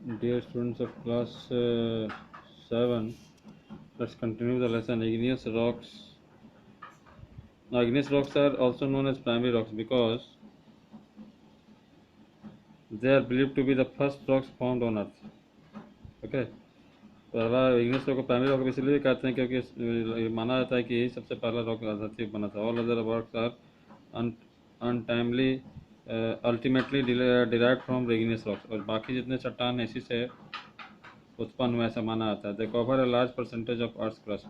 Dear students of class 7, let's continue the lesson. Igneous rocks. Now, igneous rocks are also known as primary rocks because they are believed to be the first rocks formed on Earth. Okay. पहला igneous rock को primary rock इसलिए कहते हैं क्योंकि माना जाता है कि यही सबसे पहला रॉक धरती पर बना था. All other rocks are untimely ultimately derived from igneous rocks. और बाकी जितने चट्टान इसी से उत्पन्न हुआ ऐसा माना जाता है. They cover a large percentage of earth crust,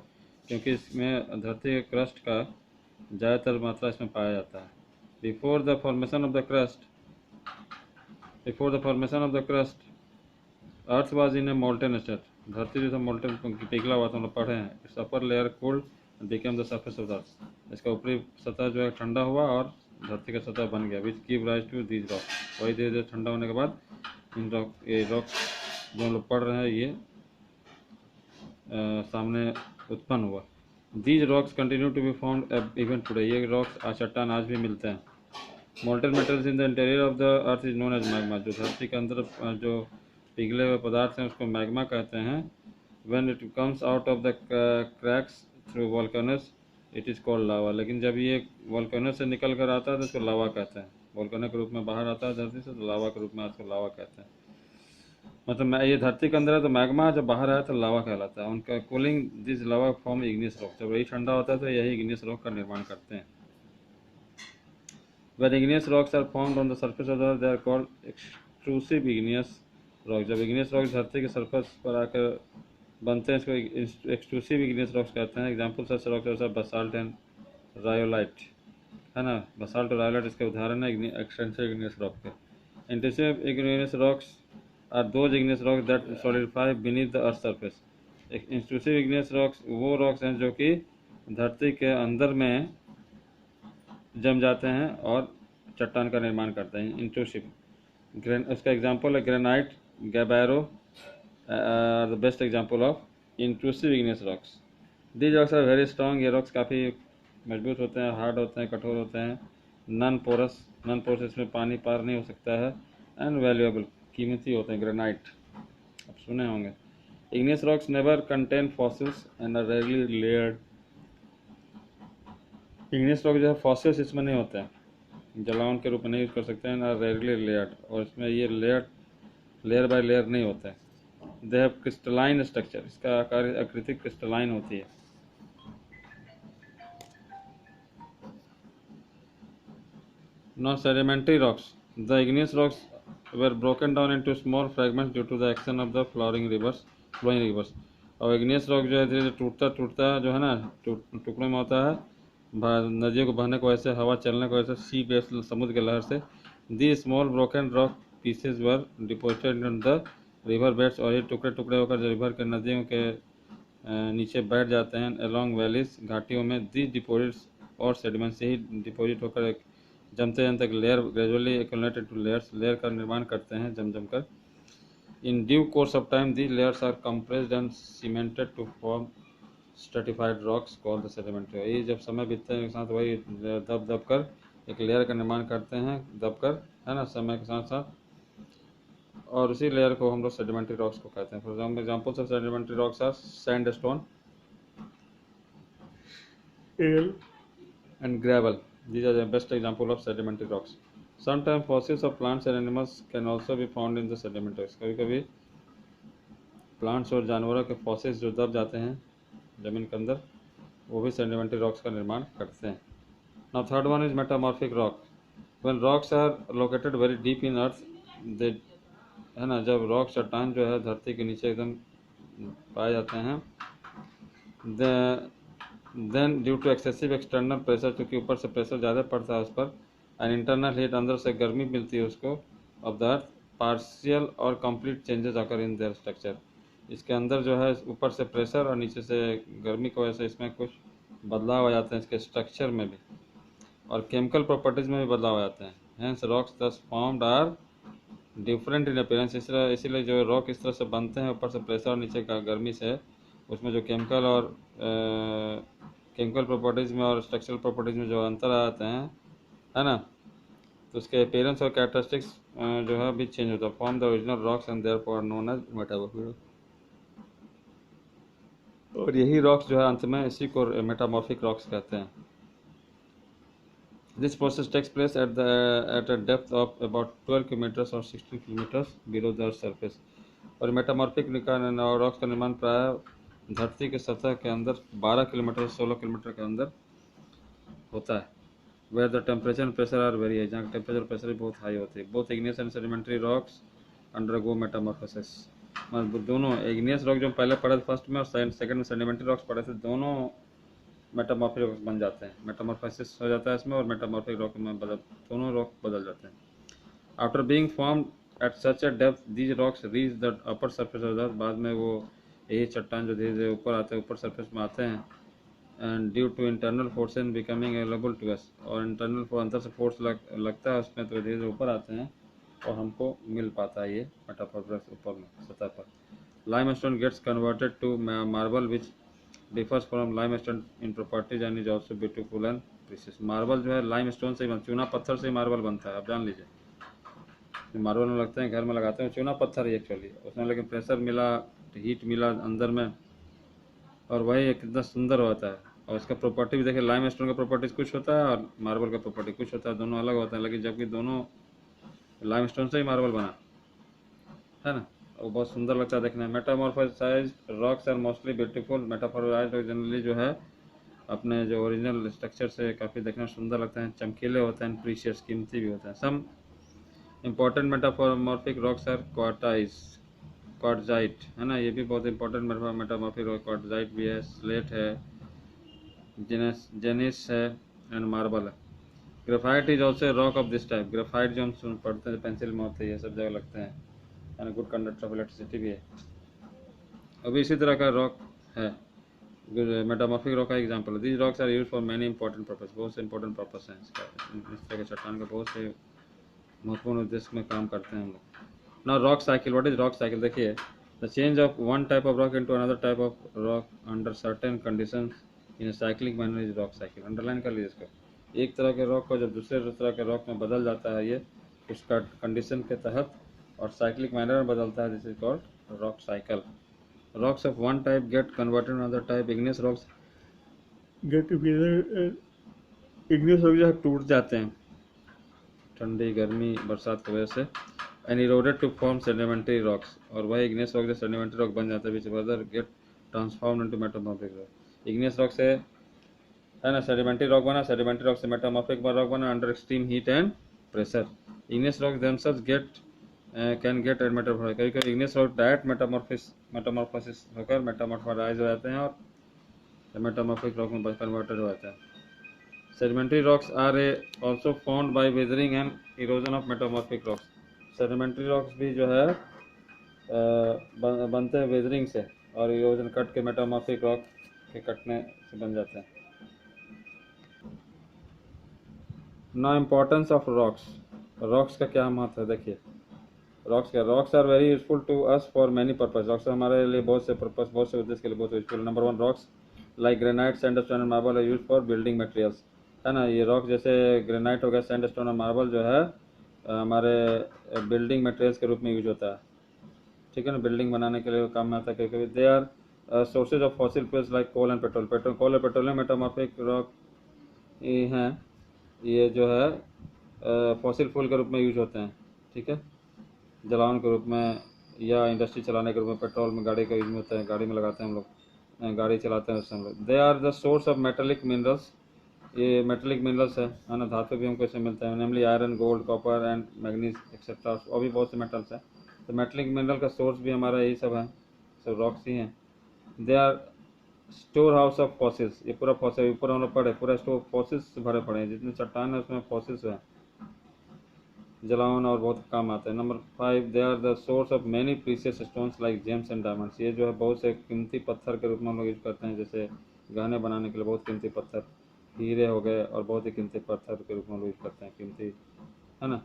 क्योंकि इसमें धरती के क्रस्ट का ज़्यादातर मात्रा इसमें पाया जाता है. Before the formation of the crust earth was in A molten state. धरती जो था मोल्टन पिघला हुआ था, हम लोग पढ़े हैं. It's upper layer cooled became the surface of the अर्थ. इसका ऊपरी सतह जो है ठंडा हुआ और धरती का सतह बन गया. Which give rise to these rock. वही धीरे धीरे ठंडा होने के बाद इन रॉक जो हम लोग पढ़ रहे हैं ये सामने उत्पन्न हुआ. These rocks continue to be formed even today. ये रॉक्स चट्टान आज भी मिलते हैं. Molten metals in the interior of the earth is known as magma. जो धरती के अंदर जो पिघले हुए पदार्थ हैं उसको मैग्मा कहते हैं. When it comes out of the cracks through volcanoes it is called lava. लेकिन जब ये वॉल्केनो से निकल कर आता है तो उसको लावा कहते हैं. वॉल्केनो के रूप में बाहर आता है धरती से तो लावा के रूप में उसको लावा कहते हैं. मतलब ये धरती के अंदर है तो मैग्मा, जब बाहर आया तो लावा कहलाता है. उनका cooling this lava form igneous rock. जब यही ठंडा होता है तो यही इग्नियस रॉक का निर्माण करते हैं. When igneous rocks are formed on the surface of the earth, they are called extrusive igneous rocks. जब igneous rocks धरती के सरफेस पर आकर बनते हैं इसको एक्सट्रूसिव igneous rocks कहते हैं. Example such rocks are basalt and rhyolite है ना. बसाल्ट और रायोलाइट इसके उदाहरण है एक्सटेंसिव igneous रॉक के. Intensive igneous rocks are those igneous rocks that solidify beneath the earth's surface. Intrusive igneous rocks वो रॉक्स हैं जो कि धरती के अंदर में जम जाते हैं और चट्टान का निर्माण करते हैं. इंट्रूसिव उसका एग्जांपल है granite, gabbro the best example of intrusive igneous rocks. These rocks are very strong. ये रॉक्स काफ़ी मजबूत होते हैं, हार्ड होते हैं, कठोर होते हैं. नॉन पोरस इसमें पानी पार नहीं हो सकता है. एंड वैल्यूएबल कीमती होते हैं. ग्रेनाइट आप सुने होंगे. igneous rocks never contain fossils and are rarely layered. igneous rock जो है फॉसिल्स इसमें नहीं होते हैं, जलावन के रूप में नहीं यूज कर सकते हैं. ना रेयरली लेयर्ड, और इसमें ये लेयर बाय लेयर नहीं होते हैं. They have crystalline structure. इसका आकार आकृति क्रिस्टलाइन होती है. Now sedimentary rocks. The igneous rocks were broken down into small fragments due to the action of the flowing rivers. और igneous rock जो है धीरे धीरे टूटता जो है ना टुकड़ों में होता है. नदियों को बहने की वजह से, हवा चलने की वजह से, सी बेस समुद्र के लहर से. The small broken rock pieces were deposited in the river beds. और ये टुकड़े टुकड़े होकर रिवर के नदियों के नीचे बैठ जाते हैं. अलॉन्ग वैलीज घाटियों में. दी डिपोजिट्स और सेडिमेंट से ही डिपोजिट होकर एक जमते जमते layer gradually accumulated to layers. Layer का निर्माण करते हैं जम कर. In due course of time the layers are compressed and cemented to form stratified rocks called the sedimentary. ये जब समय बीतने के साथ वही दब कर एक लेयर का निर्माण करते हैं, दब कर है ना, समय के साथ साथ. और उसी लेयर को हम लोग सेडिमेंट्री रॉक्स को कहते हैं. For examples of sedimentary rocks are sandstone and gravel. These are the best example of sedimentary rocks. Sometimes fossils of plants and animals can also be found in the sedimentary rocks. कभी कभी plants और जानवरों के fossils जो दब जाते हैं जमीन के अंदर वो भी सेडिमेंट्री रॉक्स का निर्माण करते हैं. Now third one is metamorphic rock. When rocks are located very deep in earth, they है ना, जब रॉक चट्टान जो है धरती के नीचे एकदम पाए जाते हैं, then due to excessive external pressure, क्योंकि ऊपर से प्रेशर ज़्यादा पड़ता है उस पर, एंड इंटरनल हीट अंदर से गर्मी मिलती है उसको ऑफ द अर्थ, पार्शियल और कंप्लीट चेंजेस आकर इन देयर स्ट्रक्चर. इसके अंदर जो है ऊपर से प्रेशर और नीचे से गर्मी की वजह से इसमें कुछ बदलाव आ जाते हैं इसके स्ट्रक्चर में भी, और केमिकल प्रॉपर्टीज़ में भी बदलाव आ जाते हैं. Hence rocks thus formed are different in appearance. इसीलिए जो रॉक इस तरह से बनते हैं ऊपर से प्रेशर और नीचे का गर्मी से, उसमें जो केमिकल प्रॉपर्टीज़ में और स्ट्रक्चरल प्रॉपर्टीज़ में जो अंतर आ जाते हैं है ना, तो उसके अपीयरेंस और कैरेक्टरिस्टिक्स जो है अभी चेंज होता है। Form the original rocks and therefore known as metamorphic. और यही रॉक्स जो है अंत में इसी को मेटामॉर्फिक रॉक्स कहते हैं। This process takes place at a depth of about 12 kilometres और 16 किलोमीटर्स बिलो द सरफेस। और मेटामॉर्फिक रॉक्स का निर्माण प्राय धरती के सतह के अंदर 12 किलोमीटर से 16 किलोमीटर के अंदर होता है। Where the temperature and pressure are very high, जहाँ टेम्परेचर और प्रेशर भी बहुत हाई होती है। Both igneous and sedimentary rocks undergo metamorphosis. मतलब दोनों इग्नियस रॉक जो पहले पढ़े थे फर्स्ट में और सेकंड में सेडिमेंट्री रॉक्स पढ़े थे, दोनों मेटामॉर्फिक रॉक्स बन जाते हैं। मेटामॉर्फोसिस हो जाता है इसमें और मेटामॉर्फिक रॉक में दोनों रॉक बदल जाते हैं। After being formed at such a depth these rocks reach the upper surface of the अर्थ। बाद में वो यही चट्टान जो धीरे धीरे ऊपर आते हैं, ऊपर सरफेस में आते हैं। And due to internal force becoming available to us, और इंटरनल अंदर से फोर्स लगता है उसमें, तो धीरे धीरे ऊपर आते हैं और हमको मिल पाता है ये मेटामॉर्फोसिस ऊपर में सतह पर। Limestone gets converted to marble which differs from limestone in properties and is also beautiful and precious. Marble जो है लाइमस्टोन से ही चूना पत्थर से ही मार्बल बनता है, आप जान लीजिए। मार्बल में लगते हैं, घर में लगाते हैं, चूना पत्थर ही एक्चुअली, उसमें लेकिन प्रेशर मिला, हीट मिला अंदर में, और वही कितना सुंदर होता है। और उसका प्रॉपर्टी भी देखिए, लाइम स्टोन का प्रॉपर्टीज कुछ होता है और मार्बल का प्रॉपर्टी कुछ होता है, दोनों अलग होते हैं, लेकिन जबकि दोनों लाइम स्टोन से ही मार्बल बना है ना। वो बहुत सुंदर लगता है देखने में। Metamorphosized rocks are mostly beautiful. Metamorphosized rock generally जो है अपने जो ओरिजिनल स्ट्रक्चर से काफ़ी देखने में सुंदर लगते हैं, चमकीले होते हैं, प्रीशियस कीमती भी होते हैं। Some important metamorphic rocks are quartzite, है ना, ये भी बहुत इंपॉर्टेंट मेटामॉर्फिक रॉक। क्वार्टजाइट भी है, स्लेट है, जेनिस है एंड मार्बल है। Graphite is also rock of this type. Graphite जो हम पढ़ते हैं पेंसिल में होते हैं, ये सब जगह लगते हैं, and good conductor of electricity भी है। अभी इसी तरह का रॉक है, मेटामॉर्फिक रॉक का एग्जांपल है। These rocks are use for many important purpose. बहुत से इंपॉर्टेंट पर्पस हैं इसका, इस तरह के चट्टान का बहुत से महत्वपूर्ण उद्देश्य में काम करते हैं हम लोग। Now rock cycle. What is rock cycle? देखिए, the change of one type of rock into another type of rock under certain conditions in a cyclic manner is rock cycle. Underline कर लीजिए इसको। एक तरह के रॉक को जब दूसरे तरह के रॉक में बदल जाता है ये उसका कंडीशन के तहत, और साइक्लिक मैनर में बदलता है, this is called rock cycle. Rocks of one type get converted to another type. Igneous rocks get igneous rock जो है टूट जाते हैं ठंडी, गर्मी, बरसात की वजह से, and eroded to form sedimentary rocks. और वही इग्नियस रॉक जो सेडिमेंट्री रॉक बन जाता है, which further get transformed into metamorphic rock. Igneous rock से, है ना, सेडिमेंट्री रॉक बना, सेडिमेंट्री रॉक से मेटामॉर्फिक रॉक बना under extreme heat and pressure. Igneous rock themselves can get at metamorphic. कभी कभी इग्नियस रॉक डायरेक्ट मेटामॉर्फोसिस होकर मेटामॉर्फोराइज हो जाते हैं और मेटामॉर्फिक रॉक में कन्वर्टेड हो जाते हैं। Sedimentary rocks are also formed by weathering and erosion of metamorphic rocks. Sedimentary rocks भी जो है बनते हैं वेदरिंग से और इरोजन कट के मेटामॉर्फिक रॉक के कटने से बन जाते हैं। ना इम्पोर्टेंस ऑफ रॉक्स। रॉक्स का क्या महत्व है? देखिए, rocks are very useful to us for many purpose. Rocks हमारे लिए बहुत से पर्पस, बहुत से उद्देश्य के लिए बहुत useful. Number one, rocks like granite, sandstone and marble are use for building materials, है ना। ये रॉक जैसे ग्रेनाइट हो गया, सैंडस्टोन और मार्बल जो है हमारे बिल्डिंग मटेरियल्स के रूप में यूज होता है, ठीक है ना, बिल्डिंग बनाने के लिए काम में आता है। कभी they are sources of fossil fuels like coal and petrol. Coal और पेट्रोलियम मेटामॉर्फिक रॉक हैं, ये जो है फॉसिल फ्यूल के रूप में यूज होते हैं, ठीक है, जलावन के रूप में या इंडस्ट्री चलाने के रूप में। पेट्रोल में गाड़ी का यूज में होता है, गाड़ी में लगाते हैं हम लोग, गाड़ी चलाते हैं उससे हम लोग। They are the source of metallic minerals. ये मेटेलिक मिनरल्स है ना, धातु भी हमको इससे मिलता है, namely iron, gold, copper and manganese etcetera, और भी बहुत से मेटल्स हैं। तो मेटेलिक मिनरल का सोर्स भी हमारा यही सब है, सब रॉक्स ही हैं। They are store house of fossils. ये पूरा फॉसिल ऊपर हम लोग पड़े, पूरा स्टोर फॉसिल्स से भरे पड़े हैं, जितने चट्टान है उसमें फॉसिल्स है, जलावन और बहुत काम आता है। Number 5, they are the source of many precious stones like gems and diamonds. ये जो है बहुत से कीमती पत्थर के रूप में हम लोग यूज करते हैं, जैसे गहने बनाने के लिए बहुत कीमती पत्थर, हीरे हो गए, और बहुत ही कीमती पत्थर के रूप में हम लोग यूज करते हैं, कीमती, है ना।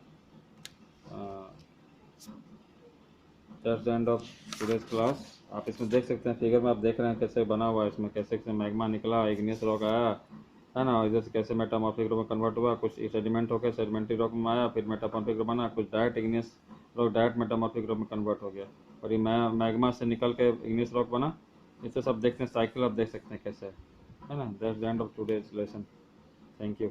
That's the end of today's class. आप इसमें देख सकते हैं, फिगर में आप देख रहे हैं कैसे बना हुआ है, इसमें कैसे कैसे मैग्मा निकला, इग्नियस रॉक आया, है ना। इधर से कैसे मेटामॉर्फिक रॉक में कन्वर्ट हुआ, कुछ सेडिमेंट हो गया, सेडिमेंट्री रॉक में आया, फिर मेटामॉर्फिक रॉक बना, कुछ direct igneous rock direct metamorphic rock में कन्वर्ट हो गया, और ये मैग्मा से निकल के इग्नियस रॉक बना। इससे सब देखते हैं, साइकिल आप देख सकते हैं कैसे है ना। That's the end of today's lesson. Thank you.